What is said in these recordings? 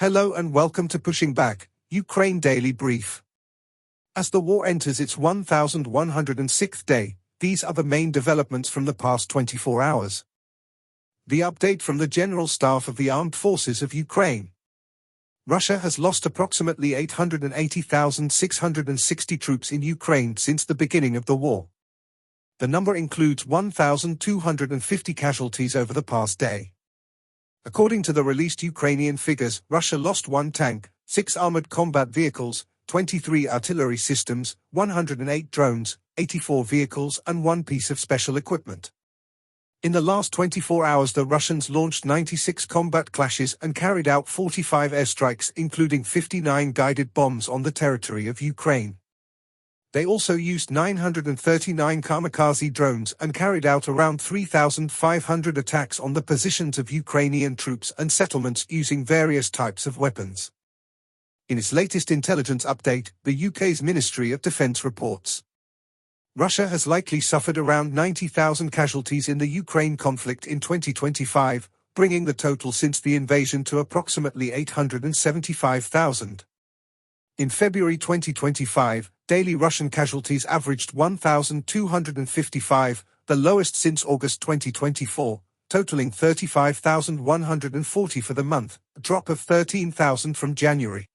Hello and welcome to Pushing Back, Ukraine Daily Brief. As the war enters its 1106th day, these are the main developments from the past 24 hours. The update from the General Staff of the Armed Forces of Ukraine. Russia has lost approximately 880,660 troops in Ukraine since the beginning of the war. The number includes 1,250 casualties over the past day. According to the released Ukrainian figures, Russia lost 1 tank, 6 armored combat vehicles, 23 artillery systems, 108 drones, 84 vehicles and 1 piece of special equipment. In the last 24 hours the Russians launched 96 combat clashes and carried out 45 airstrikes, including 59 guided bombs on the territory of Ukraine. They also used 939 kamikaze drones and carried out around 3,500 attacks on the positions of Ukrainian troops and settlements using various types of weapons. In its latest intelligence update, the UK's Ministry of Defence reports Russia has likely suffered around 90,000 casualties in the Ukraine conflict in 2025, bringing the total since the invasion to approximately 875,000. In February 2025, daily Russian casualties averaged 1,255, the lowest since August 2024, totaling 35,140 for the month, a drop of 13,000 from January.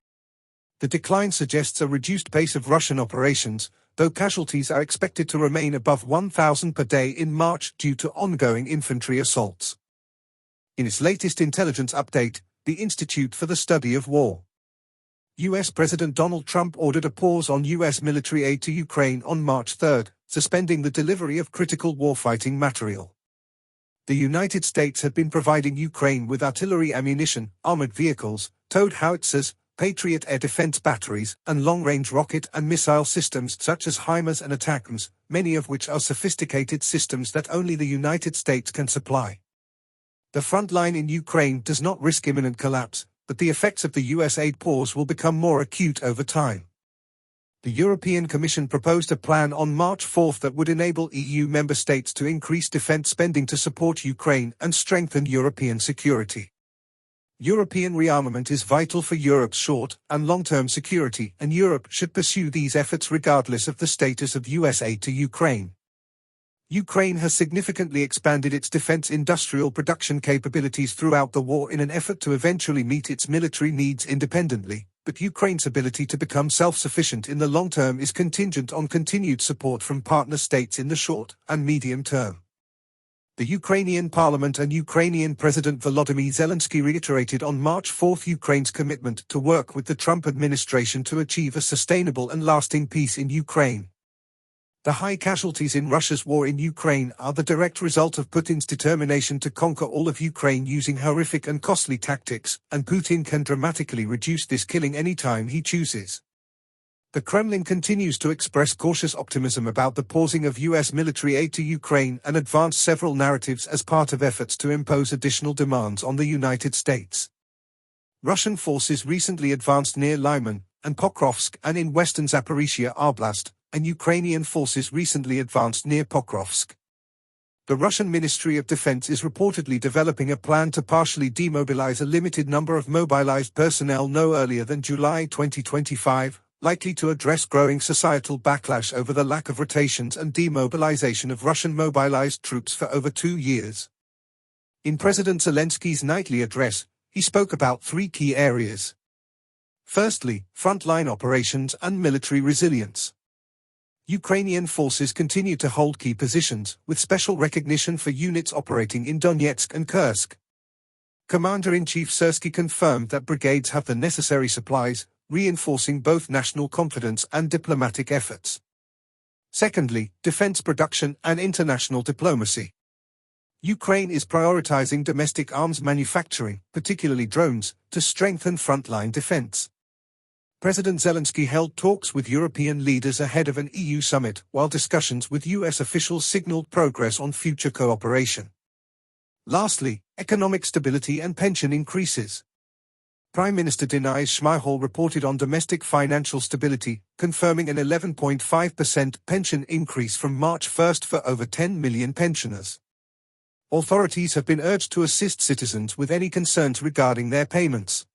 The decline suggests a reduced pace of Russian operations, though casualties are expected to remain above 1,000 per day in March due to ongoing infantry assaults. In its latest intelligence update, the Institute for the Study of War. U.S. President Donald Trump ordered a pause on U.S. military aid to Ukraine on March 3, suspending the delivery of critical warfighting material. The United States had been providing Ukraine with artillery ammunition, armored vehicles, towed howitzers, Patriot air defense batteries, and long-range rocket and missile systems such as HIMARS and ATACMS, many of which are sophisticated systems that only the United States can supply. The front line in Ukraine does not risk imminent collapse, but the effects of the US aid pause will become more acute over time. The European Commission proposed a plan on March 4 that would enable EU member states to increase defense spending to support Ukraine and strengthen European security. European rearmament is vital for Europe's short- and long-term security, and Europe should pursue these efforts regardless of the status of US aid to Ukraine. Ukraine has significantly expanded its defense industrial production capabilities throughout the war in an effort to eventually meet its military needs independently, but Ukraine's ability to become self-sufficient in the long term is contingent on continued support from partner states in the short and medium term. The Ukrainian Parliament and Ukrainian President Volodymyr Zelensky reiterated on March 4 Ukraine's commitment to work with the Trump administration to achieve a sustainable and lasting peace in Ukraine. The high casualties in Russia's war in Ukraine are the direct result of Putin's determination to conquer all of Ukraine using horrific and costly tactics, and Putin can dramatically reduce this killing any time he chooses. The Kremlin continues to express cautious optimism about the pausing of US military aid to Ukraine and advance several narratives as part of efforts to impose additional demands on the United States. Russian forces recently advanced near Lyman and Pokrovsk and in western Zaporizhia Oblast, and Ukrainian forces recently advanced near Pokrovsk. The Russian Ministry of Defense is reportedly developing a plan to partially demobilize a limited number of mobilized personnel no earlier than July 2025, likely to address growing societal backlash over the lack of rotations and demobilization of Russian mobilized troops for over 2 years. In President Zelensky's nightly address, he spoke about 3 key areas. Firstly, frontline operations and military resilience. Ukrainian forces continue to hold key positions, with special recognition for units operating in Donetsk and Kursk. Commander-in-Chief Syrsky confirmed that brigades have the necessary supplies, reinforcing both national confidence and diplomatic efforts. Secondly, defense production and international diplomacy. Ukraine is prioritizing domestic arms manufacturing, particularly drones, to strengthen frontline defense. President Zelensky held talks with European leaders ahead of an EU summit, while discussions with US officials signaled progress on future cooperation. Lastly, economic stability and pension increases. Prime Minister Denys Shmyhal reported on domestic financial stability, confirming an 11.5% pension increase from March 1 for over 10 million pensioners. Authorities have been urged to assist citizens with any concerns regarding their payments.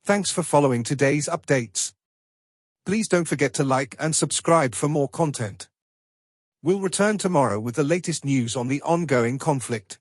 Thanks for following today's updates. Please don't forget to like and subscribe for more content. We'll return tomorrow with the latest news on the ongoing conflict.